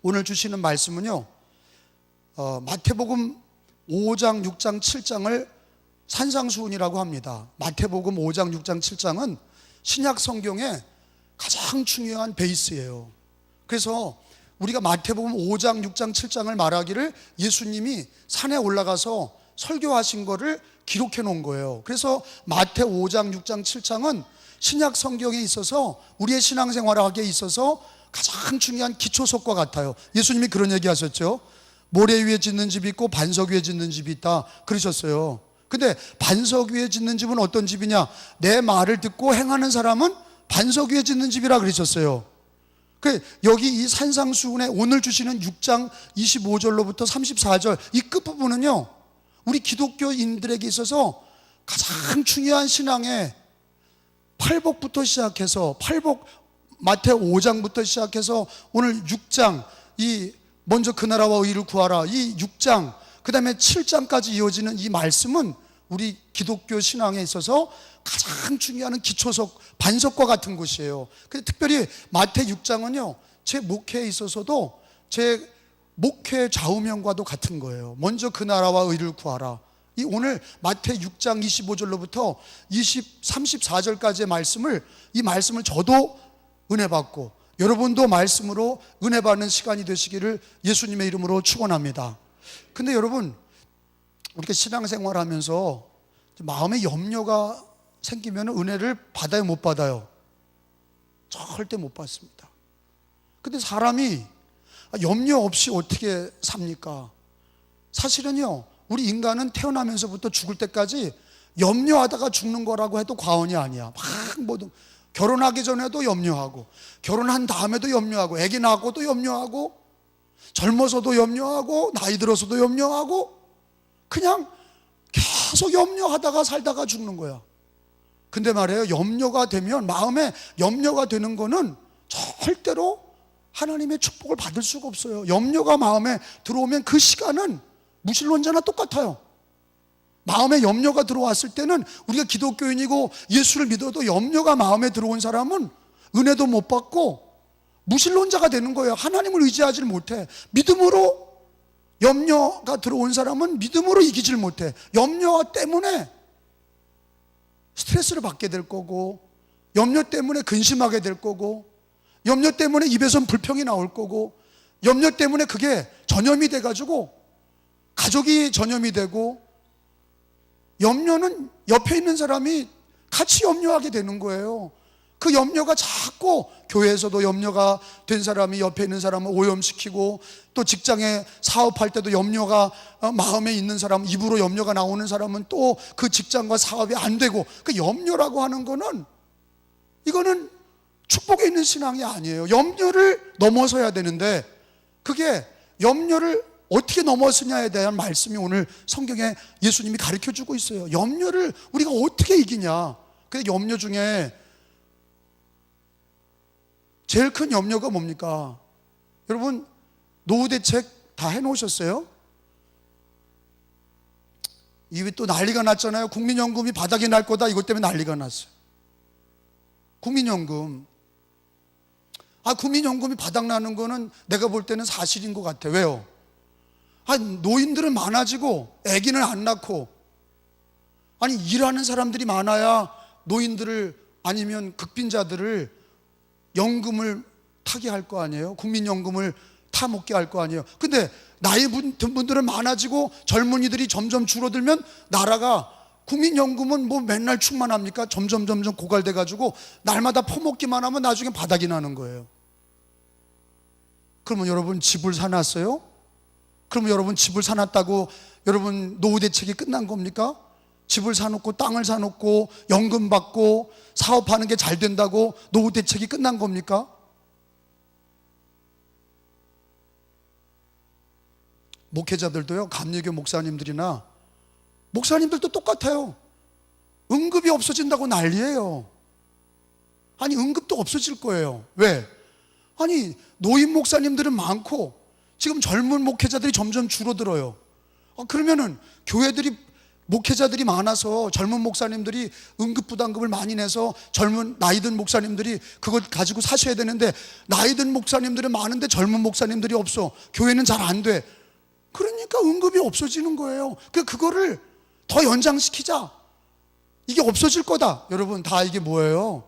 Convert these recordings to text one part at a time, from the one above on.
오늘 주시는 말씀은요, 마태복음 5장, 6장, 7장을 산상수훈이라고 합니다. 마태복음 5장, 6장, 7장은 신약 성경의 가장 중요한 베이스예요. 그래서 우리가 마태복음 5장, 6장, 7장을 말하기를 예수님이 산에 올라가서 설교하신 거를 기록해 놓은 거예요. 그래서 마태 5장, 6장, 7장은 신약 성경에 있어서 우리의 신앙생활하기에 있어서 가장 중요한 기초석과 같아요. 예수님이 그런 얘기 하셨죠. 모래 위에 짓는 집이 있고 반석 위에 짓는 집이 있다 그러셨어요. 근데 반석 위에 짓는 집은 어떤 집이냐? 내 말을 듣고 행하는 사람은 반석 위에 짓는 집이라 그러셨어요. 여기 이 산상수훈에 오늘 주시는 6장 25절로부터 34절 이 끝부분은요, 우리 기독교인들에게 있어서 가장 중요한 신앙의 팔복부터 시작해서 마태 5장부터 시작해서 오늘 6장, 먼저 그 나라와 의를 구하라, 이 6장, 그 다음에 7장까지 이어지는 이 말씀은 우리 기독교 신앙에 있어서 가장 중요한 기초석, 반석과 같은 것이에요. 근데 특별히 마태 6장은요, 제 목회에 있어서도 제 목회 좌우명과도 같은 거예요. 먼저 그 나라와 의를 구하라. 이 오늘 마태 6장 25절로부터 34절까지의 이 말씀을 저도 은혜 받고 여러분도 말씀으로 은혜 받는 시간이 되시기를 예수님의 이름으로 축원합니다. 근데 여러분, 우리가 신앙생활 하면서 마음에 염려가 생기면 은혜를 받아요, 못 받아요? 절대 못 받습니다. 근데 사람이 염려 없이 어떻게 삽니까? 사실은요, 우리 인간은 태어나면서부터 죽을 때까지 염려하다가 죽는 거라고 해도 과언이 아니야. 결혼하기 전에도 염려하고, 결혼한 다음에도 염려하고, 아기 낳고도 염려하고, 젊어서도 염려하고, 나이 들어서도 염려하고, 그냥 계속 염려하다가 살다가 죽는 거야. 근데 말이에요, 염려가 되면, 마음에 염려가 되는 거는 절대로 하나님의 축복을 받을 수가 없어요. 염려가 마음에 들어오면 그 시간은 무신론자나 똑같아요. 마음에 염려가 들어왔을 때는 우리가 기독교인이고 예수를 믿어도 염려가 마음에 들어온 사람은 은혜도 못 받고 무신론자가 되는 거예요. 하나님을 의지하지 못해. 믿음으로 염려가 들어온 사람은 믿음으로 이기질 못해. 염려 때문에 스트레스를 받게 될 거고, 염려 때문에 근심하게 될 거고, 염려 때문에 입에선 불평이 나올 거고, 염려 때문에 그게 전염이 돼가지고 가족이 전염이 되고, 염려는 옆에 있는 사람이 같이 염려하게 되는 거예요. 그 염려가 자꾸 교회에서도 염려가 된 사람이 옆에 있는 사람을 오염시키고, 또 직장에 사업할 때도 염려가 마음에 있는 사람, 입으로 염려가 나오는 사람은 또 그 직장과 사업이 안 되고, 그 염려라고 하는 거는, 이거는 축복에 있는 신앙이 아니에요. 염려를 넘어서야 되는데, 그게 염려를 어떻게 넘어서냐에 대한 말씀이 오늘 성경에 예수님이 가르쳐주고 있어요. 염려를 우리가 어떻게 이기냐. 근데 염려 중에 제일 큰 염려가 뭡니까? 여러분, 노후 대책 다 해놓으셨어요? 이게 또 난리가 났잖아요. 국민연금이 바닥이 날 거다, 이것 때문에 난리가 났어요. 국민연금. 국민연금이 바닥나는 거는 내가 볼 때는 사실인 것 같아요. 왜요? 노인들은 많아지고 아기는 안 낳고, 일하는 사람들이 많아야 노인들을, 아니면 극빈자들을 연금을 타게 할 거 아니에요? 국민연금을 타먹게 할 거 아니에요? 근데 나이 든 분들은 많아지고 젊은이들이 점점 줄어들면 나라가, 국민연금은 뭐 맨날 충만합니까? 점점 고갈돼가지고 날마다 퍼먹기만 하면 나중에 바닥이 나는 거예요. 그러면 여러분 집을 사놨어요? 그러면 여러분 집을 사놨다고 여러분 노후 대책이 끝난 겁니까? 집을 사놓고 땅을 사놓고 연금 받고 사업하는 게 잘 된다고 노후 대책이 끝난 겁니까? 목회자들도요, 감리교 목사님들이나 목사님들도 똑같아요. 응급이 없어진다고 난리예요. 응급도 없어질 거예요. 왜? 노인 목사님들은 많고 지금 젊은 목회자들이 점점 줄어들어요. 그러면은 교회들이 목회자들이 많아서 젊은 목사님들이 응급부담금을 많이 내서 젊은 나이든 목사님들이 그걸 가지고 사셔야 되는데, 나이든 목사님들은 많은데 젊은 목사님들이 없어. 교회는 잘 안 돼. 그러니까 응급이 없어지는 거예요. 그거를 더 연장시키자. 이게 없어질 거다. 여러분, 다 이게 뭐예요?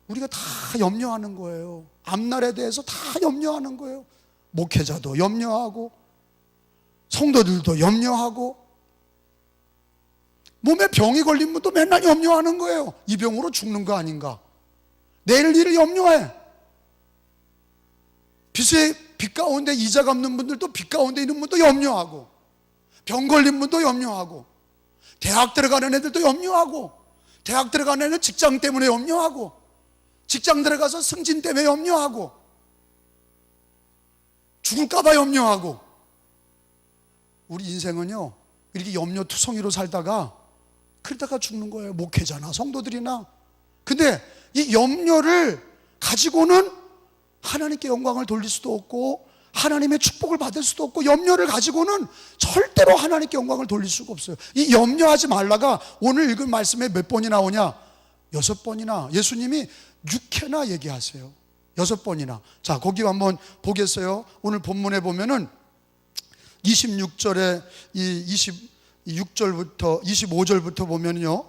우리가 다 염려하는 거예요. 앞날에 대해서 다 염려하는 거예요. 목회자도 염려하고 성도들도 염려하고, 몸에 병이 걸린 분도 맨날 염려하는 거예요. 이 병으로 죽는 거 아닌가, 내일 일을 염려해. 빚 가운데 이자 갚는 분들도 빚 가운데 있는 분도 염려하고, 병 걸린 분도 염려하고, 대학 들어가는 애들도 염려하고, 대학 들어가는 애는 직장 때문에 염려하고, 직장 들어가서 승진 때문에 염려하고, 죽을까 봐 염려하고. 우리 인생은요, 이렇게 염려투성이로 살다가 그러다가 죽는 거예요. 목회자나 성도들이나. 근데 이 염려를 가지고는 하나님께 영광을 돌릴 수도 없고 하나님의 축복을 받을 수도 없고, 염려를 가지고는 절대로 하나님께 영광을 돌릴 수가 없어요. 이 염려하지 말라가 오늘 읽은 말씀에 몇 번이 나오냐? 6번이나. 예수님이 6회나 얘기하세요. 6번이나. 자, 거기 한번 보겠어요. 오늘 본문에 보면은 26절에 이 26절부터 25절부터 보면요,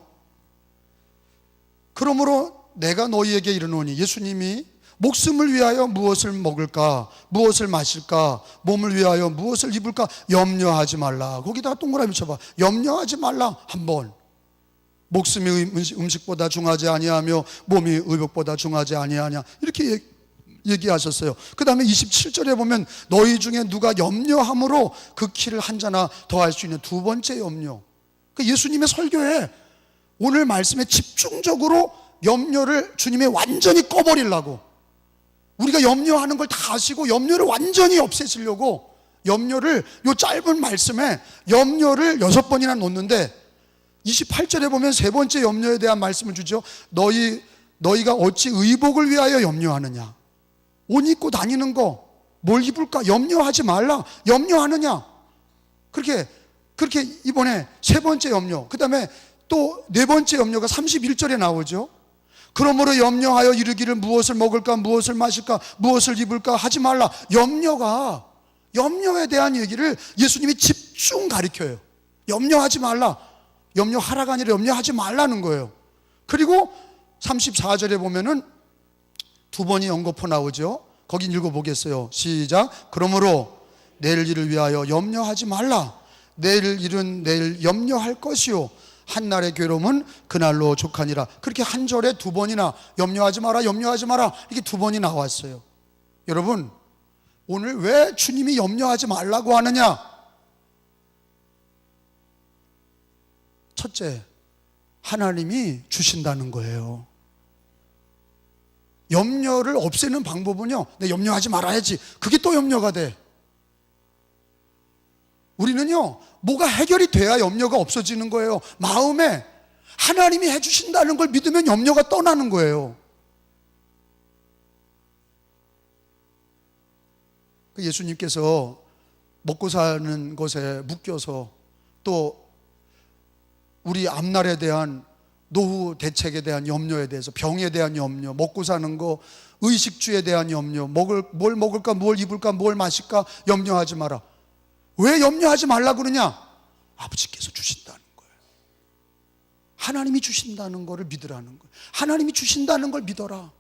그러므로 내가 너희에게 이르노니, 예수님이 목숨을 위하여 무엇을 먹을까, 무엇을 마실까, 몸을 위하여 무엇을 입을까 염려하지 말라. 거기다가 동그라미 쳐봐. 염려하지 말라. 한번. 목숨이 음식보다 중하지 아니하며 몸이 의복보다 중하지 아니하냐, 이렇게 얘기하셨어요. 그 다음에 27절에 보면 너희 중에 누가 염려함으로 그 키를 한 자나 더할 수 있는 두 번째 염려. 예수님의 설교에 오늘 말씀에 집중적으로 염려를 주님이 완전히 꺼버리려고, 우리가 염려하는 걸 다 아시고 염려를 완전히 없애시려고 염려를, 요 짧은 말씀에 염려를 6번이나 놓는데 28절에 보면 세 번째 염려에 대한 말씀을 주죠. 너희가 어찌 의복을 위하여 염려하느냐. 옷 입고 다니는 거, 뭘 입을까 염려하지 말라. 염려하느냐. 그렇게 이번에 세 번째 염려. 그 다음에 또 네 번째 염려가 31절에 나오죠. 그러므로 염려하여 이르기를 무엇을 먹을까, 무엇을 마실까, 무엇을 입을까 하지 말라. 염려에 대한 얘기를 예수님이 집중 가르쳐요. 염려하지 말라. 염려하라가 아니라 염려하지 말라는 거예요. 그리고 34절에 보면은 두 번이 연거푸 나오죠. 거긴 읽어보겠어요. 시작. 그러므로 내일 일을 위하여 염려하지 말라. 내일 일은 내일 염려할 것이요 한날의 괴로움은 그날로 족하니라. 그렇게 한 절에 두 번이나 염려하지 마라, 염려하지 마라, 이렇게 두 번이 나왔어요. 여러분, 오늘 왜 주님이 염려하지 말라고 하느냐? 첫째, 하나님이 주신다는 거예요. 염려를 없애는 방법은요, 내 염려하지 말아야지, 그게 또 염려가 돼. 우리는요, 뭐가 해결이 돼야 염려가 없어지는 거예요. 마음에 하나님이 해주신다는 걸 믿으면 염려가 떠나는 거예요. 예수님께서 먹고 사는 것에 묶여서, 또 우리 앞날에 대한 노후 대책에 대한 염려에 대해서, 병에 대한 염려, 먹고 사는 거, 의식주에 대한 염려, 뭘 먹을까, 뭘 입을까, 뭘 마실까 염려하지 마라. 왜 염려하지 말라 그러냐? 아버지께서 주신다는 거예요. 하나님이 주신다는 거를 믿으라는 거예요. 하나님이 주신다는 걸 믿어라.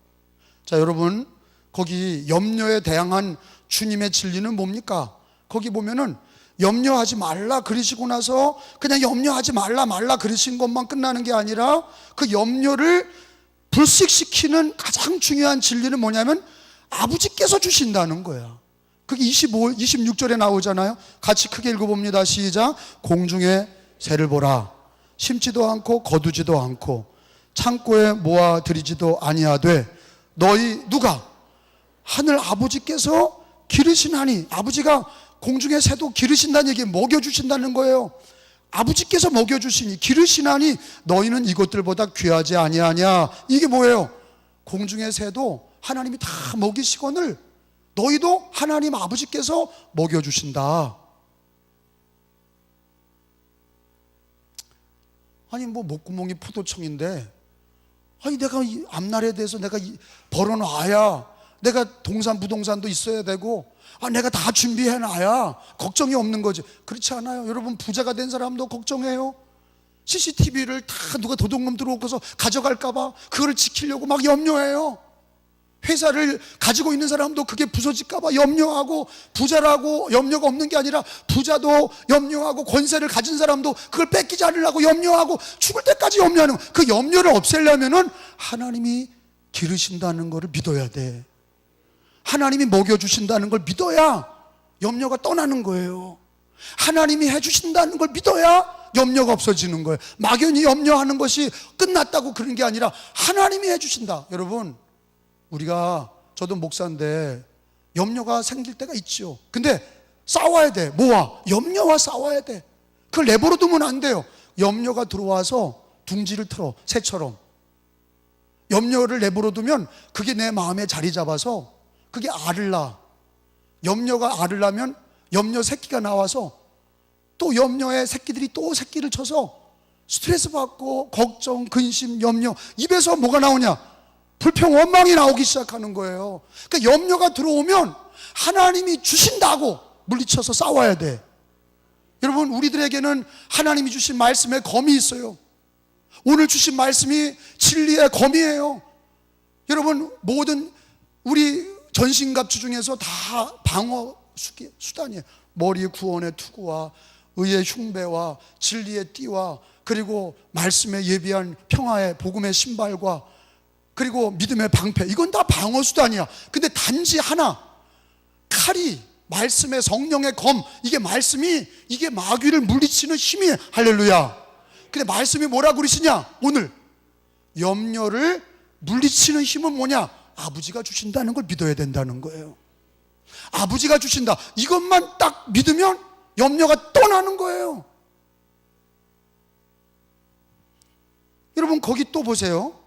자, 여러분, 거기 염려에 대항한 주님의 진리는 뭡니까? 거기 보면은 염려하지 말라 그러시고 나서 그냥 염려하지 말라 그러신 것만 끝나는 게 아니라, 그 염려를 불식시키는 가장 중요한 진리는 뭐냐면 아버지께서 주신다는 거야. 그게 26절에 나오잖아요. 같이 크게 읽어봅니다. 시작. 공중의 새를 보라. 심지도 않고 거두지도 않고 창고에 모아들이지도 아니하되 너희 누가? 하늘 아버지께서 기르시나니. 아버지가 공중의 새도 기르신다는 얘기, 먹여주신다는 거예요. 아버지께서 먹여주시니, 기르시나니 너희는 이것들보다 귀하지 아니하냐. 이게 뭐예요? 공중의 새도 하나님이 다 먹이시거늘 너희도 하나님 아버지께서 먹여주신다. 아니 뭐 목구멍이 포도청인데, 아니 내가 이 앞날에 대해서 내가 벌어놔야 내가 부동산도 있어야 되고, 내가 다 준비해놔야 걱정이 없는 거지. 그렇지 않아요. 여러분, 부자가 된 사람도 걱정해요. CCTV를 다 누가 도둑놈 들어오고서 가져갈까봐 그거를 지키려고 막 염려해요. 회사를 가지고 있는 사람도 그게 부서질까봐 염려하고, 부자라고 염려가 없는 게 아니라 부자도 염려하고, 권세를 가진 사람도 그걸 뺏기지 않으려고 염려하고, 죽을 때까지 염려하는, 그 염려를 없애려면은 하나님이 기르신다는 것을 믿어야 돼. 하나님이 먹여주신다는 걸 믿어야 염려가 떠나는 거예요. 하나님이 해주신다는 걸 믿어야 염려가 없어지는 거예요. 막연히 염려하는 것이 끝났다고 그런 게 아니라 하나님이 해주신다. 여러분, 저도 목사인데 염려가 생길 때가 있죠. 근데 싸워야 돼. 뭐와? 염려와 싸워야 돼. 그걸 내버려 두면 안 돼요. 염려가 들어와서 둥지를 틀어, 새처럼. 염려를 내버려 두면 그게 내 마음에 자리 잡아서 그게 알을 낳아. 염려가 알을 낳으면 염려 새끼가 나와서 또 염려의 새끼들이 또 새끼를 쳐서 스트레스 받고 걱정, 근심, 염려, 입에서 뭐가 나오냐? 불평, 원망이 나오기 시작하는 거예요. 그러니까 염려가 들어오면 하나님이 주신다고 물리쳐서 싸워야 돼. 여러분, 우리들에게는 하나님이 주신 말씀에 검이 있어요. 오늘 주신 말씀이 진리의 검이에요. 여러분, 모든 우리 전신갑주 중에서 다 방어 수단이에요. 머리의 구원의 투구와 의의 흉배와 진리의 띠와, 그리고 말씀에 예비한 평화의 복음의 신발과, 그리고 믿음의 방패, 이건 다 방어 수단이야. 근데 단지 하나, 칼이, 말씀의 성령의 검, 이게 말씀이, 이게 마귀를 물리치는 힘이에요. 할렐루야. 근데 말씀이 뭐라고 그러시냐? 오늘 염려를 물리치는 힘은 뭐냐? 아버지가 주신다는 걸 믿어야 된다는 거예요. 아버지가 주신다, 이것만 딱 믿으면 염려가 떠나는 거예요. 여러분, 거기 또 보세요.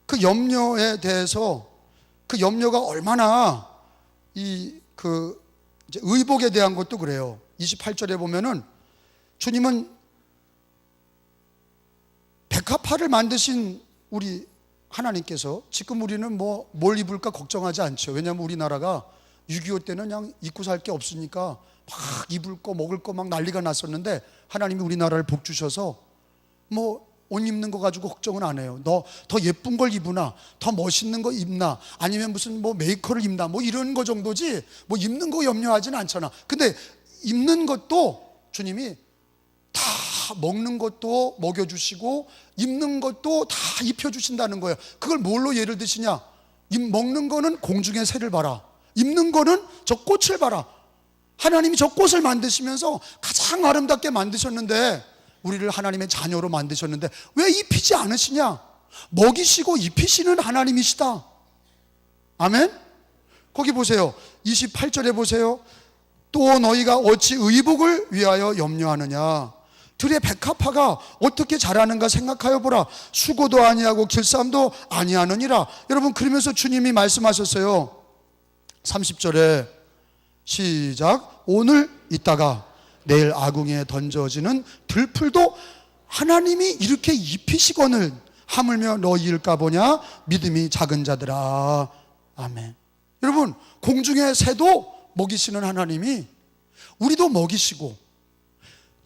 그 염려에 대해서, 그 염려가 얼마나 이제 의복에 대한 것도 그래요. 28절에 보면은 주님은 백합화를 만드신 우리 하나님께서, 지금 우리는 뭘 입을까 걱정하지 않죠. 왜냐하면 우리나라가 6.25 때는 그냥 입고 살 게 없으니까 막 입을 거 먹을 거 막 난리가 났었는데, 하나님이 우리나라를 복 주셔서 옷 입는 거 가지고 걱정은 안 해요. 너 더 예쁜 걸 입으나, 더 멋있는 거 입나, 아니면 무슨 메이커를 입나, 이런 거 정도지 입는 거 염려하지는 않잖아. 근데 입는 것도 주님이 다, 먹는 것도 먹여주시고 입는 것도 다 입혀주신다는 거예요. 그걸 뭘로 예를 드시냐? 먹는 거는 공중의 새를 봐라, 입는 거는 저 꽃을 봐라. 하나님이 저 꽃을 만드시면서 가장 아름답게 만드셨는데, 우리를 하나님의 자녀로 만드셨는데 왜 입히지 않으시냐? 먹이시고 입히시는 하나님이시다. 아멘? 거기 보세요. 28절에 보세요. 또 너희가 어찌 의복을 위하여 염려하느냐? 들의 백합화가 어떻게 자라는가 생각하여 보라. 수고도 아니하고 길쌈도 아니하느니라. 여러분, 그러면서 주님이 말씀하셨어요. 30절에 시작. 오늘 있다가 내일 아궁이에 던져지는 들풀도 하나님이 이렇게 입히시거늘 하물며 너희일까 보냐? 믿음이 작은 자들아. 아멘. 여러분, 공중의 새도 먹이시는 하나님이 우리도 먹이시고,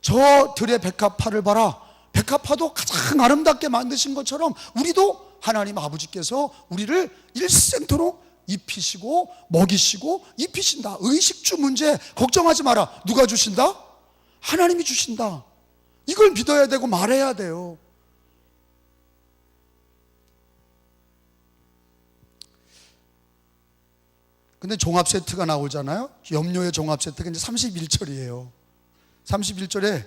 저 들의 백합화를 봐라, 백합화도 가장 아름답게 만드신 것처럼 우리도 하나님 아버지께서 우리를 일생토록 입히시고 먹이시고 입히신다. 의식주 문제 걱정하지 마라. 누가 주신다? 하나님이 주신다. 이걸 믿어야 되고 말해야 돼요. 근데 종합 세트가 나오잖아요. 염려의 종합 세트가 이제 31절이에요. 31절에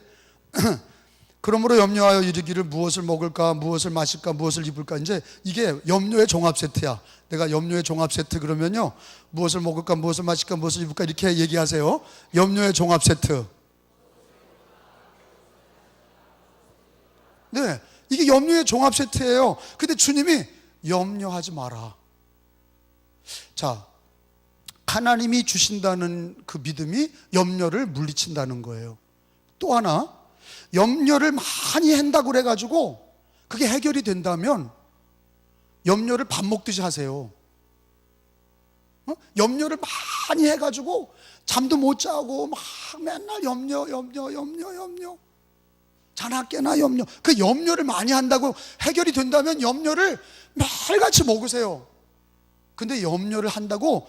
그러므로 염려하여 이르기를 무엇을 먹을까, 무엇을 마실까, 무엇을 입을까. 이제 이게 염려의 종합 세트야. 내가 염려의 종합 세트 그러면요, 무엇을 먹을까, 무엇을 마실까, 무엇을 입을까 이렇게 얘기하세요. 염려의 종합 세트. 네, 이게 염려의 종합 세트예요. 근데 주님이 염려하지 마라. 자, 하나님이 주신다는 그 믿음이 염려를 물리친다는 거예요. 또 하나, 염려를 많이 한다고 그래가지고 그게 해결이 된다면 염려를 밥 먹듯이 하세요. 염려를 많이 해가지고 잠도 못 자고 막 맨날 염려 자나 깨나 염려. 그 염려를 많이 한다고 해결이 된다면 염려를 매일같이 먹으세요. 근데 염려를 한다고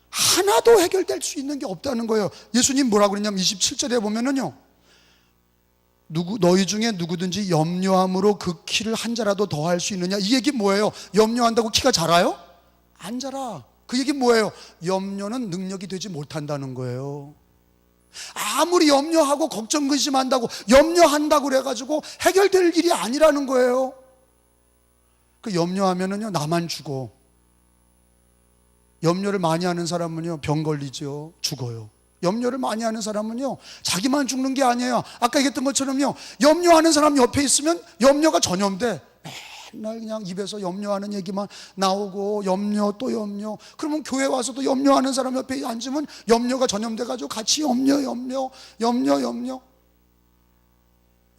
하나도 해결될 수 있는 게 없다는 거예요. 예수님 뭐라고 그랬냐면 27절에 보면은요, 너희 중에 누구든지 염려함으로 그 키를 한 자라도 더 할 수 있느냐. 이 얘기 뭐예요? 염려한다고 키가 자라요? 안 자라. 그 얘기 뭐예요? 염려는 능력이 되지 못한다는 거예요. 아무리 염려하고 걱정 근심한다고 염려한다고 그래가지고 해결될 일이 아니라는 거예요. 그 염려하면은요 나만 죽어. 염려를 많이 하는 사람은요 병 걸리죠. 죽어요. 염려를 많이 하는 사람은요 자기만 죽는 게 아니에요. 아까 얘기했던 것처럼요, 염려하는 사람 옆에 있으면 염려가 전염돼. 맨날 그냥 입에서 염려하는 얘기만 나오고 염려 또 염려. 그러면 교회 와서도 염려하는 사람 옆에 앉으면 염려가 전염돼가지고 같이 염려.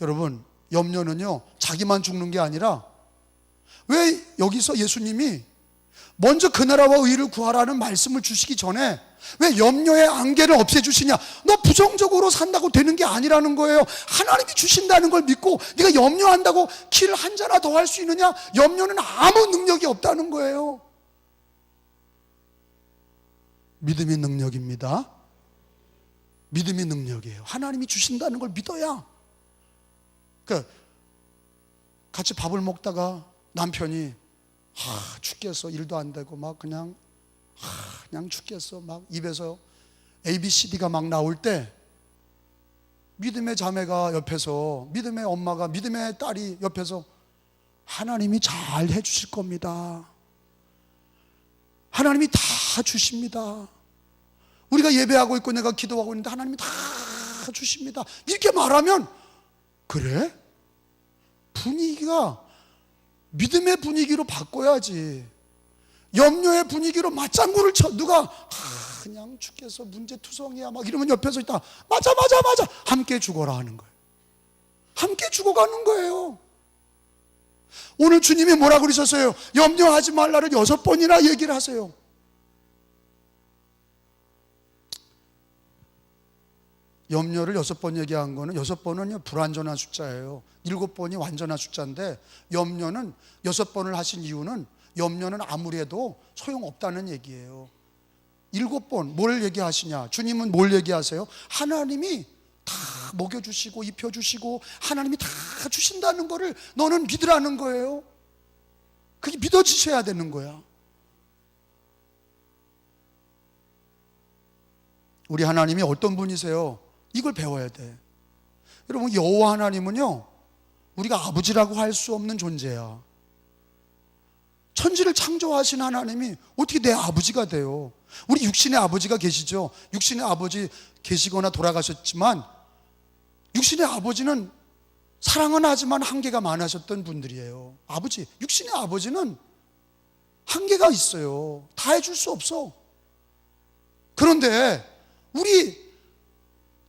여러분, 염려는요 자기만 죽는 게 아니라, 왜 여기서 예수님이 먼저 그 나라와 의를 구하라는 말씀을 주시기 전에 왜 염려의 안개를 없애주시냐? 너 부정적으로 산다고 되는 게 아니라는 거예요. 하나님이 주신다는 걸 믿고 네가 염려한다고 키를 한 자나 더 할 수 있느냐? 염려는 아무 능력이 없다는 거예요. 믿음이 능력입니다. 믿음이 능력이에요. 하나님이 주신다는 걸 믿어야. 같이 밥을 먹다가 남편이 죽겠어, 일도 안 되고 막 그냥 죽겠어, 막 입에서 ABCD가 막 나올 때 믿음의 자매가 옆에서, 믿음의 엄마가, 믿음의 딸이 옆에서 하나님이 잘 해주실 겁니다. 하나님이 다 주십니다. 우리가 예배하고 있고 내가 기도하고 있는데 하나님이 다 주십니다. 이렇게 말하면, 그래? 분위기가 믿음의 분위기로 바꿔야지. 염려의 분위기로 맞장구를 쳐. 누가 그냥 죽겠어, 문제투성이야 막 이러면 옆에서 있다 맞아 함께 죽어라 하는 거예요. 함께 죽어가는 거예요. 오늘 주님이 뭐라고 그러셨어요? 염려하지 말라를 6번이나 얘기를 하세요. 염려를 6번 얘기한 거는, 6번은 불완전한 숫자예요. 7번이 완전한 숫자인데, 염려는 6번을 하신 이유는 염려는 아무리 해도 소용없다는 얘기예요. 7번 뭘 얘기하시냐? 주님은 뭘 얘기하세요? 하나님이 다 먹여주시고 입혀주시고 하나님이 다 주신다는 거를 너는 믿으라는 거예요. 그게 믿어지셔야 되는 거야. 우리 하나님이 어떤 분이세요? 이걸 배워야 돼. 여러분, 여호와 하나님은요 우리가 아버지라고 할 수 없는 존재야. 천지를 창조하신 하나님이 어떻게 내 아버지가 돼요? 우리 육신의 아버지가 계시죠. 육신의 아버지 계시거나 돌아가셨지만 육신의 아버지는 사랑은 하지만 한계가 많으셨던 분들이에요. 아버지, 육신의 아버지는 한계가 있어요. 다 해줄 수 없어. 그런데 우리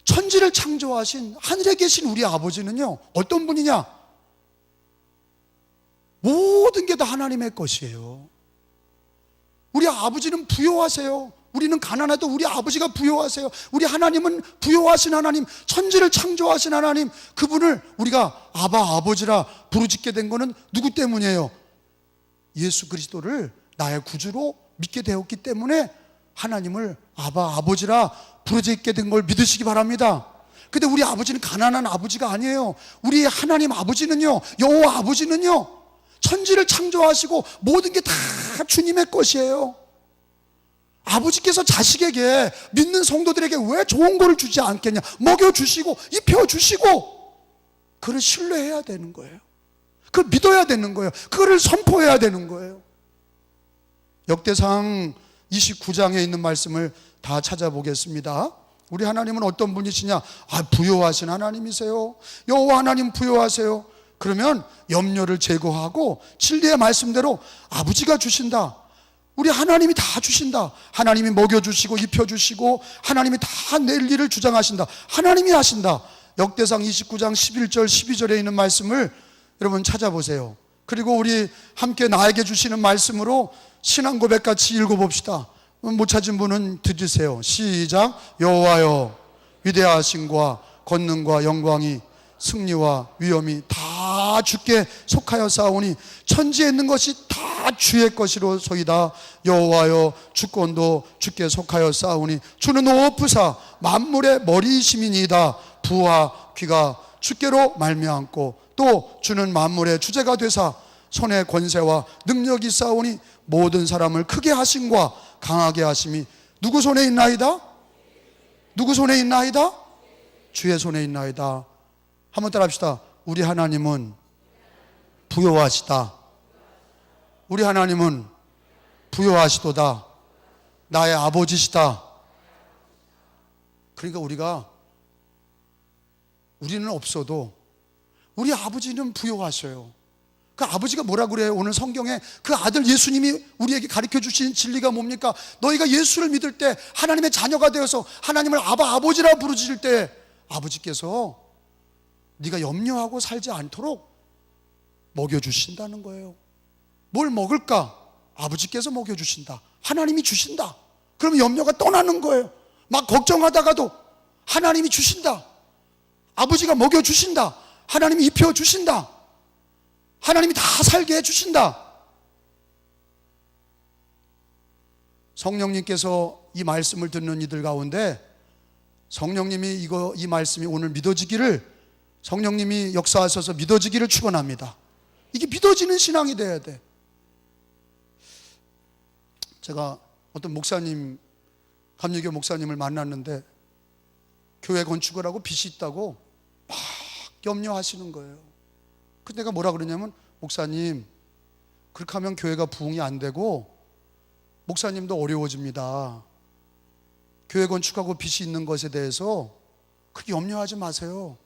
천지를 창조하신 하늘에 계신 우리 아버지는요 어떤 분이냐? 모든 게 다 하나님의 것이에요. 우리 아버지는 부요하세요. 우리는 가난해도 우리 아버지가 부요하세요. 우리 하나님은 부요하신 하나님, 천지를 창조하신 하나님, 그분을 우리가 아바, 아버지라 부르짖게 된 거는 누구 때문이에요? 예수 그리스도를 나의 구주로 믿게 되었기 때문에 하나님을 아바, 아버지라 부르짖게 된 걸 믿으시기 바랍니다. 근데 우리 아버지는 가난한 아버지가 아니에요. 우리 하나님 아버지는요, 여호와 아버지는요 천지를 창조하시고 모든 게 다 주님의 것이에요. 아버지께서 자식에게, 믿는 성도들에게 왜 좋은 거를 주지 않겠냐? 먹여주시고 입혀주시고, 그를 신뢰해야 되는 거예요. 그걸 믿어야 되는 거예요. 그거를 선포해야 되는 거예요. 역대상 29장에 있는 말씀을 다 찾아보겠습니다. 우리 하나님은 어떤 분이시냐? 부요하신 하나님이세요. 여호와 하나님 부요하세요. 그러면 염려를 제거하고 진리의 말씀대로 아버지가 주신다. 우리 하나님이 다 주신다. 하나님이 먹여주시고 입혀주시고 하나님이 다 낼 일을 주장하신다. 하나님이 하신다. 역대상 29장 11절 12절에 있는 말씀을 여러분 찾아보세요. 그리고 우리 함께 나에게 주시는 말씀으로 신앙 고백 같이 읽어봅시다. 못 찾은 분은 들으세요. 시작. 여호와여, 위대하심과 권능과 영광이 승리와 위엄이 다 주께 속하여 싸우니 천지에 있는 것이 다 주의 것이로 소이다. 여호와여, 주권도 주께 속하여 싸우니 주는 높으사 만물의 머리이심이니이다. 부와 귀가 주께로 말미암고 또 주는 만물의 주제가 되사 손의 권세와 능력이 싸우니 모든 사람을 크게 하심과 강하게 하심이 누구 손에 있나이다? 누구 손에 있나이다? 주의 손에 있나이다. 한번 따라 합시다. 우리 하나님은 부요하시다. 우리 하나님은 부요하시도다. 나의 아버지시다. 그러니까 우리는 없어도 우리 아버지는 부요하셔요. 그 아버지가 뭐라 그래요? 오늘 성경에 그 아들 예수님이 우리에게 가르쳐 주신 진리가 뭡니까? 너희가 예수를 믿을 때 하나님의 자녀가 되어서 하나님을 아버지라 부르실 때 아버지께서 네가 염려하고 살지 않도록 먹여주신다는 거예요. 뭘 먹을까? 아버지께서 먹여주신다. 하나님이 주신다. 그러면 염려가 떠나는 거예요. 막 걱정하다가도 하나님이 주신다. 아버지가 먹여주신다. 하나님이 입혀주신다. 하나님이 다 살게 해주신다. 성령님께서 이 말씀을 듣는 이들 가운데 성령님이 이 말씀이 오늘 믿어지기를, 성령님이 역사하셔서 믿어지기를 축원합니다. 이게 믿어지는 신앙이 돼야 돼. 제가 어떤 목사님, 감리교 목사님을 만났는데 교회 건축을 하고 빚이 있다고 막 염려하시는 거예요. 그 내가 뭐라 그러냐면, 목사님, 그렇게 하면 교회가 부흥이 안 되고 목사님도 어려워집니다. 교회 건축하고 빚이 있는 것에 대해서 그렇게 염려하지 마세요.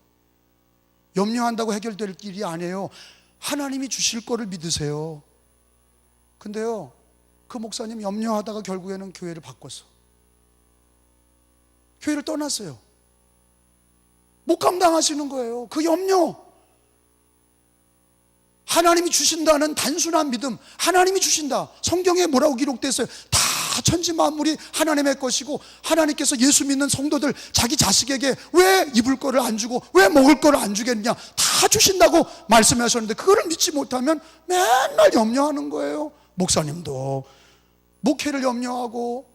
염려한다고 해결될 일이 아니에요. 하나님이 주실 거를 믿으세요. 근데요, 그 목사님 염려하다가 결국에는 교회를 바꿨어. 교회를 떠났어요. 못 감당하시는 거예요. 그 염려. 하나님이 주신다는 단순한 믿음, 하나님이 주신다. 성경에 뭐라고 기록됐어요? 다 천지 만물이 하나님의 것이고 하나님께서 예수 믿는 성도들 자기 자식에게 왜 입을 거를 안 주고 왜 먹을 거를 안 주겠냐, 다 주신다고 말씀하셨는데 그거를 믿지 못하면 맨날 염려하는 거예요. 목사님도 목회를 염려하고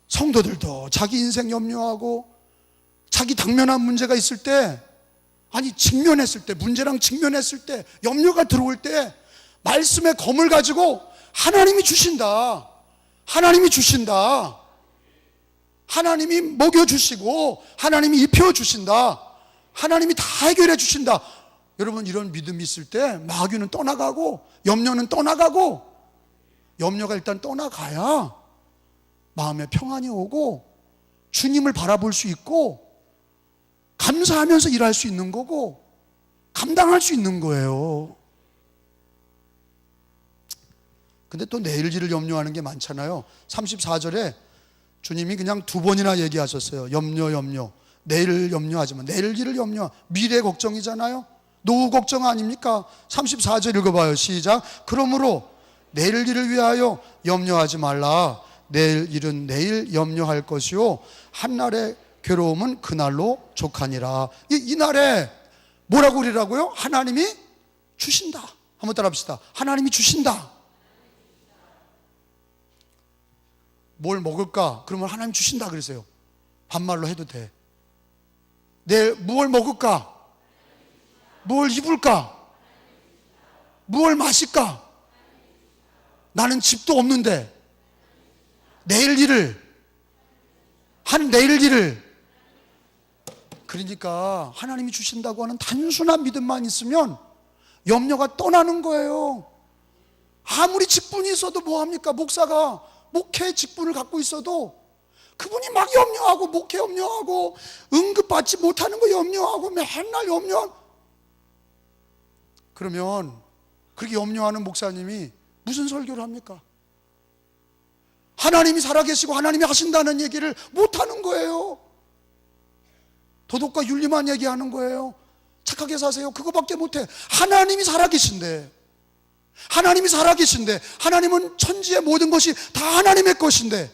성도들도 자기 인생 염려하고 자기 당면한 문제가 있을 때, 아니 직면했을 때, 문제랑 직면했을 때, 염려가 들어올 때 말씀의 검을 가지고 하나님이 주신다. 하나님이 주신다. 하나님이 먹여주시고 하나님이 입혀주신다. 하나님이 다 해결해 주신다. 여러분, 이런 믿음이 있을 때 마귀는 떠나가고 염려는 떠나가고, 염려가 일단 떠나가야 마음에 평안이 오고 주님을 바라볼 수 있고 감사하면서 일할 수 있는 거고 감당할 수 있는 거예요. 근데 또 내일일을 염려하는 게 많잖아요. 34절에 주님이 그냥 2번이나 얘기하셨어요. 염려. 내일 염려하지 마. 내일일을 염려. 미래 걱정이잖아요. 노후 걱정 아닙니까? 34절 읽어봐요. 시작. 그러므로 내일일을 위하여 염려하지 말라. 내일일은 내일 염려할 것이요 한날의 괴로움은 그날로 족하니라. 이 날에 뭐라고 그러라고요? 하나님이 주신다. 한번 따라 합시다. 하나님이 주신다. 뭘 먹을까? 그러면 하나님 주신다 그러세요. 반말로 해도 돼. 내일 무엇을 먹을까? 뭘 입을까? 무엇을 마실까? 나는 집도 없는데 내일 일을 그러니까 하나님이 주신다고 하는 단순한 믿음만 있으면 염려가 떠나는 거예요. 아무리 직분이 있어도 뭐합니까? 목사가 목회 직분을 갖고 있어도 그분이 막 염려하고 목회 염려하고 응급받지 못하는 거 염려하고 맨날 염려. 그러면 그렇게 염려하는 목사님이 무슨 설교를 합니까? 하나님이 살아계시고 하나님이 하신다는 얘기를 못하는 거예요. 도덕과 윤리만 얘기하는 거예요. 착하게 사세요. 그거밖에 못해. 하나님이 살아계신데, 하나님이 살아계신데, 하나님은 천지의 모든 것이 다 하나님의 것인데,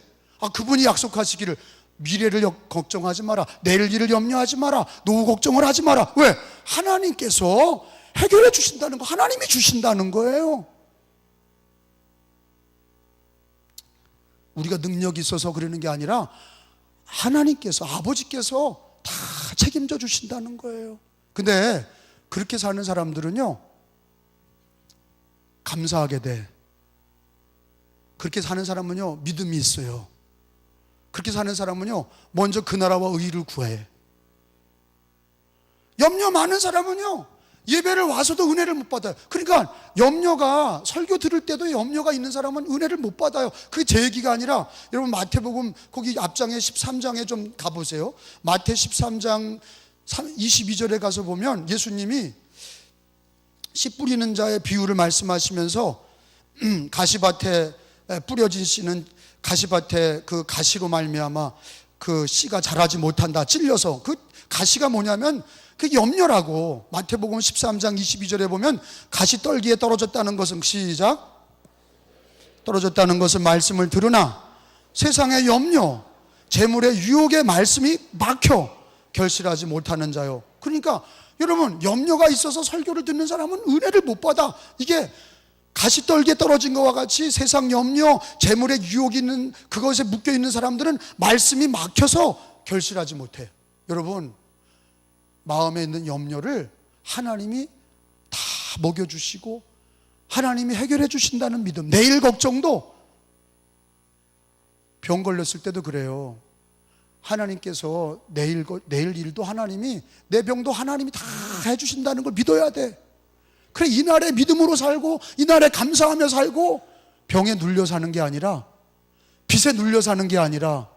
그분이 약속하시기를 미래를 걱정하지 마라, 내일 일을 염려하지 마라, 노후 걱정을 하지 마라. 왜? 하나님께서 해결해 주신다는 거, 하나님이 주신다는 거예요. 우리가 능력이 있어서 그러는 게 아니라 하나님께서, 아버지께서 다 책임져 주신다는 거예요. 근데 그렇게 사는 사람들은요, 감사하게 돼. 그렇게 사는 사람은요, 믿음이 있어요. 그렇게 사는 사람은요, 먼저 그 나라와 의를 구해. 염려 많은 사람은요, 예배를 와서도 은혜를 못 받아요. 그러니까 염려가, 설교 들을 때도 염려가 있는 사람은 은혜를 못 받아요. 그게 제 얘기가 아니라, 여러분 마태복음 거기 앞장에 13장에 좀 가보세요. 마태 13장 22절에 가서 보면 예수님이 씨 뿌리는 자의 비유를 말씀하시면서 가시밭에 뿌려진 씨는 가시밭에 그 가시로 말미암아 그 씨가 자라지 못한다, 찔려서. 그 가시가 뭐냐면 그 염려라고. 마태복음 13장 22절에 보면 가시떨기에 떨어졌다는 것은, 시작, 떨어졌다는 것은 말씀을 들으나 세상의 염려, 재물의 유혹의 말씀이 막혀 결실하지 못하는 자요. 그러니까 여러분, 염려가 있어서 설교를 듣는 사람은 은혜를 못 받아. 이게 가시떨기에 떨어진 것과 같이 세상 염려, 재물의 유혹이 있는, 그것에 묶여 있는 사람들은 말씀이 막혀서 결실하지 못해. 여러분, 마음에 있는 염려를 하나님이 다 먹여주시고 하나님이 해결해 주신다는 믿음. 내일 걱정도, 병 걸렸을 때도 그래요. 하나님께서 내일 일도 하나님이, 내 병도 하나님이 다 해주신다는 걸 믿어야 돼. 그래, 이날에 믿음으로 살고 이날에 감사하며 살고, 병에 눌려 사는 게 아니라, 빚에 눌려 사는 게 아니라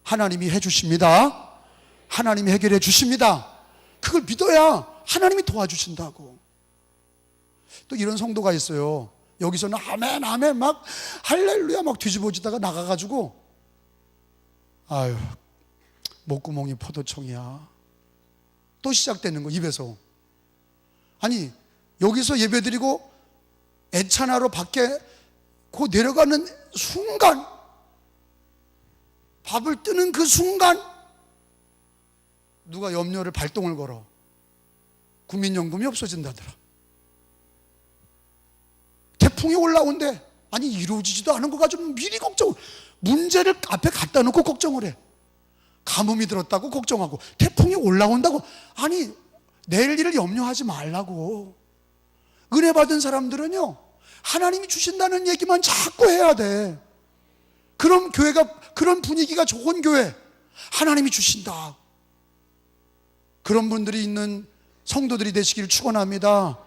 하나님이 해주십니다. 하나님이 해결해 주십니다. 그걸 믿어야 하나님이 도와주신다고. 또 이런 성도가 있어요. 여기서는 아멘 아멘 막 할렐루야 막 뒤집어지다가 나가가지고, 아유, 목구멍이 포도청이야. 또 시작되는 거, 입에서. 아니, 여기서 예배드리고 애찬하러 밖에 그 내려가는 순간, 밥을 뜨는 그 순간 누가 염려를 발동을 걸어. 국민연금이 없어진다더라. 태풍이 올라온대. 아니, 이루어지지도 않은 거 가지고 미리 걱정, 문제를 앞에 갖다 놓고 걱정을 해. 가뭄이 들었다고 걱정하고, 태풍이 올라온다고. 아니, 내일 일을 염려하지 말라고. 은혜 받은 사람들은요, 하나님이 주신다는 얘기만 자꾸 해야 돼. 그런 교회가, 그런 분위기가 좋은 교회, 하나님이 주신다, 그런 분들이 있는 성도들이 되시기를 축원합니다.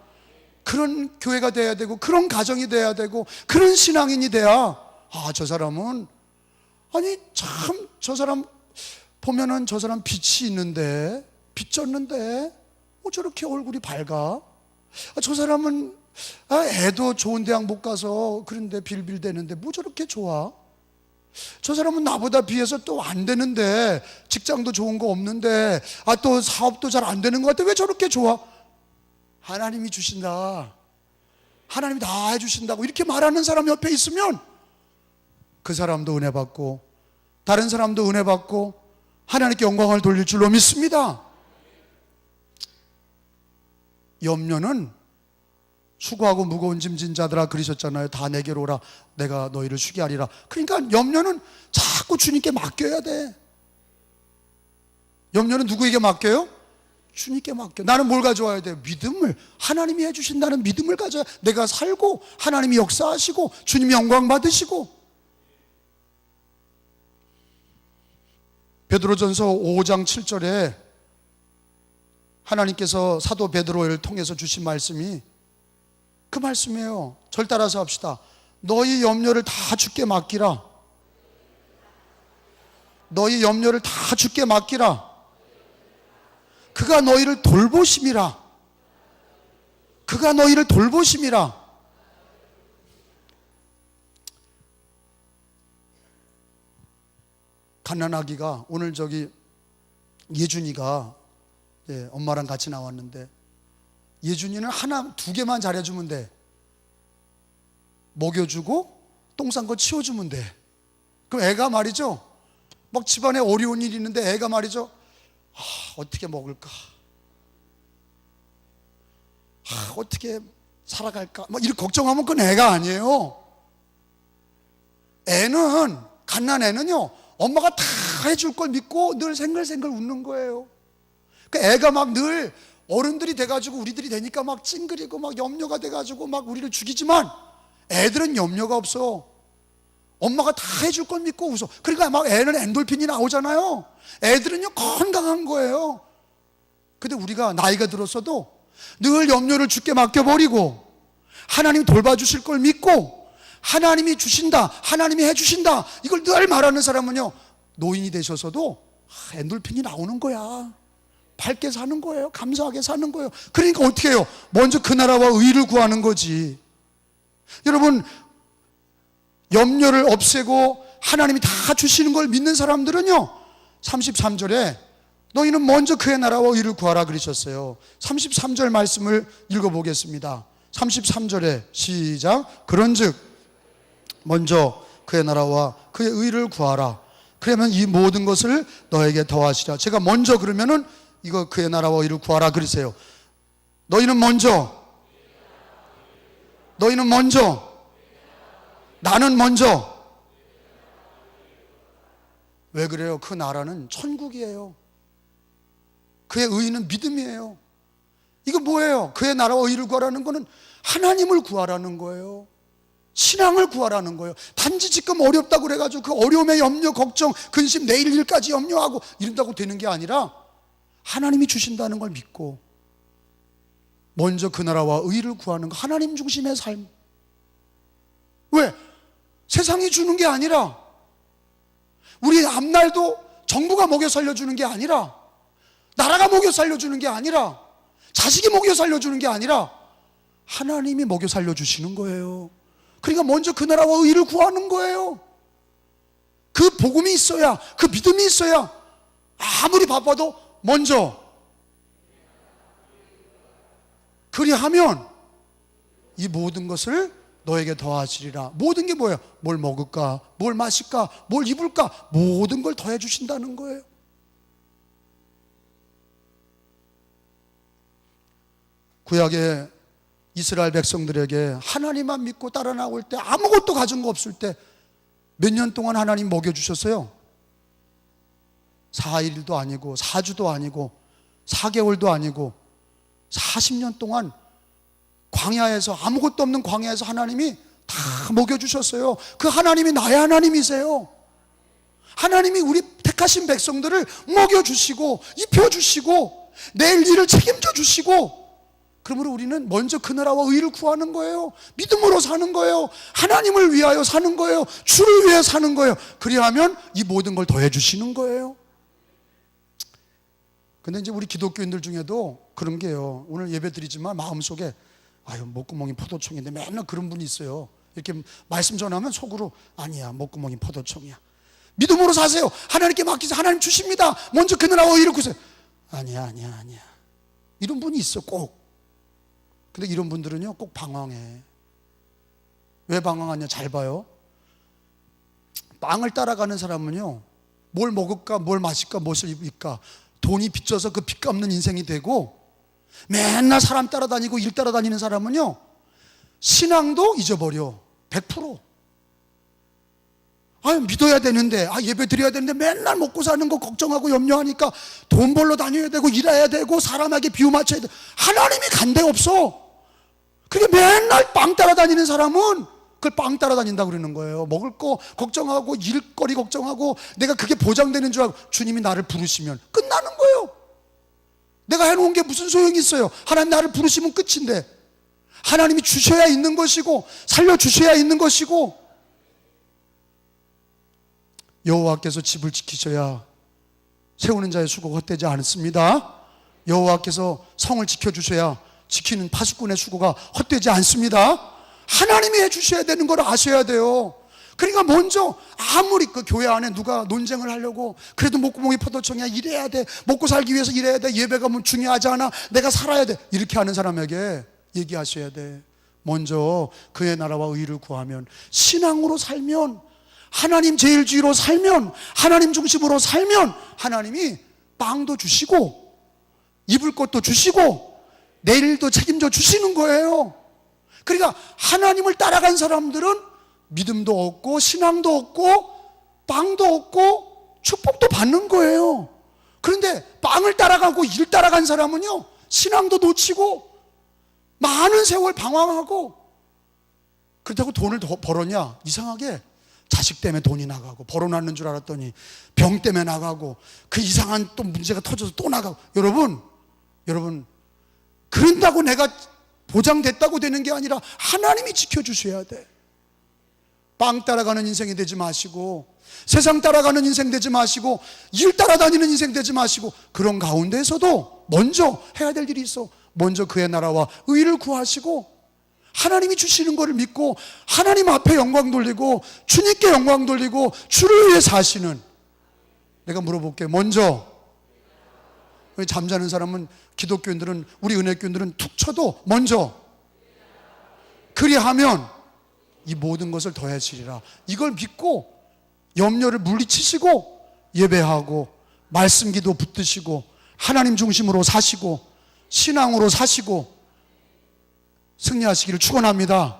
그런 교회가 돼야 되고, 그런 가정이 돼야 되고, 그런 신앙인이 돼야, 저 사람은, 아니 참, 저 사람 보면은 저 사람 빛이 있는데, 빚졌는데 저렇게 얼굴이 밝아. 저 사람은 애도 좋은 대학 못 가서 그런데 빌빌대는데 저렇게 좋아. 저 사람은 나보다 비해서 또 안 되는데, 직장도 좋은 거 없는데, 또 사업도 잘 안 되는 것 같아. 왜 저렇게 좋아? 하나님이 주신다, 하나님이 다 해주신다고 이렇게 말하는 사람 옆에 있으면 그 사람도 은혜 받고 다른 사람도 은혜 받고 하나님께 영광을 돌릴 줄로 믿습니다. 염려는 수고하고 무거운 짐진 자들아 그러셨잖아요. 다 내게로 오라, 내가 너희를 쉬게 하리라. 그러니까 염려는 자꾸 주님께 맡겨야 돼. 염려는 누구에게 맡겨요? 주님께 맡겨. 나는 뭘 가져와야 돼요? 믿음을. 하나님이 해주신다는 믿음을 가져야 내가 살고, 하나님이 역사하시고, 주님이 영광 받으시고. 베드로전서 5장 7절에 하나님께서 사도 베드로를 통해서 주신 말씀이 그 말씀이에요. 절 따라서 합시다. 너희 염려를 다 주께 맡기라. 너희 염려를 다 주께 맡기라. 그가 너희를 돌보심이라. 그가 너희를 돌보심이라. 갓난아기가 오늘 예준이가 엄마랑 같이 나왔는데, 예준이는 하나, 두 개만 잘해주면 돼. 먹여주고 똥 싼 거 치워주면 돼. 그럼 애가 말이죠, 막 집안에 어려운 일이 있는데 애가 말이죠, 어떻게 먹을까, 어떻게 살아갈까, 막 이렇게 걱정하면 그건 애가 아니에요. 애는, 갓난 애는요, 엄마가 다 해줄 걸 믿고 늘 생글생글 웃는 거예요. 그러니까 애가 막 늘 어른들이 돼가지고, 우리들이 되니까 막 찡그리고 막 염려가 돼가지고 막 우리를 죽이지만, 애들은 염려가 없어. 엄마가 다 해줄 걸 믿고 웃어. 그러니까 막 애는 엔돌핀이 나오잖아요. 애들은요 건강한 거예요. 근데 우리가 나이가 들었어도 늘 염려를 주께 맡겨버리고, 하나님 돌봐주실 걸 믿고, 하나님이 주신다, 하나님이 해주신다, 이걸 늘 말하는 사람은요, 노인이 되셔서도 엔돌핀이 나오는 거야. 밝게 사는 거예요. 감사하게 사는 거예요. 그러니까 어떻게 해요? 먼저 그 나라와 의를 구하는 거지. 여러분, 염려를 없애고 하나님이 다 주시는 걸 믿는 사람들은요, 33절에 너희는 먼저 그의 나라와 의를 구하라 그러셨어요. 33절 말씀을 읽어보겠습니다. 33절에 시작. 그런즉 먼저 그의 나라와 그의 의를 구하라. 그러면 이 모든 것을 너에게 더하시라. 제가 먼저 그러면은 이거 그의 나라와 의를 구하라 그러세요. 너희는 먼저, 나는 먼저. 왜 그래요? 그 나라는 천국이에요. 그의 의는 믿음이에요. 이거 뭐예요? 그의 나라와 의를 구하라는 거는 하나님을 구하라는 거예요. 신앙을 구하라는 거예요. 단지 지금 어렵다고 그래가지고 그 어려움에 염려, 걱정, 근심, 내일 일까지 염려하고 이런다고 되는 게 아니라, 하나님이 주신다는 걸 믿고 먼저 그 나라와 의를 구하는 거, 하나님 중심의 삶. 왜? 세상이 주는 게 아니라, 우리 앞날도 정부가 먹여 살려주는 게 아니라, 나라가 먹여 살려주는 게 아니라, 자식이 먹여 살려주는 게 아니라 하나님이 먹여 살려주시는 거예요. 그러니까 먼저 그 나라와 의를 구하는 거예요. 그 복음이 있어야, 그 믿음이 있어야 아무리 바빠도 먼저, 그리하면 이 모든 것을 너에게 더하시리라. 모든 게 뭐예요? 뭘 먹을까, 뭘 마실까, 뭘 입을까, 모든 걸 더해 주신다는 거예요. 구약의 이스라엘 백성들에게 하나님만 믿고 따라 나올 때, 아무것도 가진 거 없을 때 몇 년 동안 하나님 먹여주셨어요. 4일도 아니고 4주도 아니고 4개월도 아니고 40년 동안 광야에서, 아무것도 없는 광야에서 하나님이 다 먹여주셨어요. 그 하나님이 나의 하나님이세요. 하나님이 우리 택하신 백성들을 먹여주시고 입혀주시고 내일 일을 책임져 주시고, 그러므로 우리는 먼저 그 나라와 의를 구하는 거예요. 믿음으로 사는 거예요. 하나님을 위하여 사는 거예요. 주를 위해 사는 거예요. 그리하면 이 모든 걸 더해 주시는 거예요. 근데 이제 우리 기독교인들 중에도 그런 게요, 오늘 예배 드리지만 마음속에 목구멍이 포도청인데 맨날 그런 분이 있어요. 이렇게 말씀 전하면 속으로, 아니야, 목구멍이 포도청이야. 믿음으로 사세요. 하나님께 맡기세요. 하나님 주십니다. 먼저 그 나라와 의를 구하세요. 아니야. 이런 분이 있어, 꼭. 근데 이런 분들은요, 꼭 방황해. 왜 방황하냐? 잘 봐요. 빵을 따라가는 사람은요, 뭘 먹을까, 뭘 마실까, 무엇을 입을까, 돈이 빚져서 그 빚 갚는 인생이 되고, 맨날 사람 따라다니고 일 따라다니는 사람은요, 신앙도 잊어버려. 100%. 믿어야 되는데, 예배 드려야 되는데 맨날 먹고 사는 거 걱정하고 염려하니까 돈 벌러 다녀야 되고 일해야 되고 사람에게 비유 맞춰야 돼. 하나님이 간데 없어. 그게 맨날 빵 따라다니는 사람은 그걸 빵 따라다닌다고 그러는 거예요. 먹을 거 걱정하고 일거리 걱정하고 내가 그게 보장되는 줄 알고, 주님이 나를 부르시면 끝나는 거예요. 내가 해놓은 게 무슨 소용이 있어요? 하나님 나를 부르시면 끝인데, 하나님이 주셔야 있는 것이고 살려주셔야 있는 것이고, 여호와께서 집을 지키셔야 세우는 자의 수고가 헛되지 않습니다. 여호와께서 성을 지켜주셔야 지키는 파수꾼의 수고가 헛되지 않습니다. 하나님이 해주셔야 되는 걸 아셔야 돼요. 그러니까 먼저 아무리 그 교회 안에 누가 논쟁을 하려고 그래도 목구멍이 포도청이야, 이래야 돼, 먹고 살기 위해서 이래야 돼, 예배가 뭐 중요하지 않아, 내가 살아야 돼, 이렇게 하는 사람에게 얘기하셔야 돼. 먼저 그의 나라와 의를 구하면, 신앙으로 살면, 하나님 제일주의로 살면, 하나님 중심으로 살면 하나님이 빵도 주시고 입을 것도 주시고 내일도 책임져 주시는 거예요. 그러니까 하나님을 따라간 사람들은 믿음도 얻고 신앙도 얻고 빵도 얻고 축복도 받는 거예요. 그런데 빵을 따라가고 일 따라간 사람은요, 신앙도 놓치고 많은 세월 방황하고, 그렇다고 돈을 더 벌었냐? 이상하게 자식 때문에 돈이 나가고, 벌어놨는 줄 알았더니 병 때문에 나가고, 그 이상한 또 문제가 터져서 또 나가고. 여러분 그런다고 내가 보장됐다고 되는 게 아니라 하나님이 지켜주셔야 돼. 빵 따라가는 인생이 되지 마시고, 세상 따라가는 인생 되지 마시고, 일 따라다니는 인생 되지 마시고, 그런 가운데에서도 먼저 해야 될 일이 있어. 먼저 그의 나라와 의를 구하시고 하나님이 주시는 것을 믿고 하나님 앞에 영광 돌리고 주님께 영광 돌리고 주를 위해 사시는, 내가 물어볼게요. 먼저, 잠자는 사람은, 기독교인들은, 우리 은혜교인들은 툭 쳐도 먼저 그리하면 이 모든 것을 더해지리라, 이걸 믿고 염려를 물리치시고 예배하고 말씀 기도 붙드시고 하나님 중심으로 사시고 신앙으로 사시고 승리하시기를 축원합니다.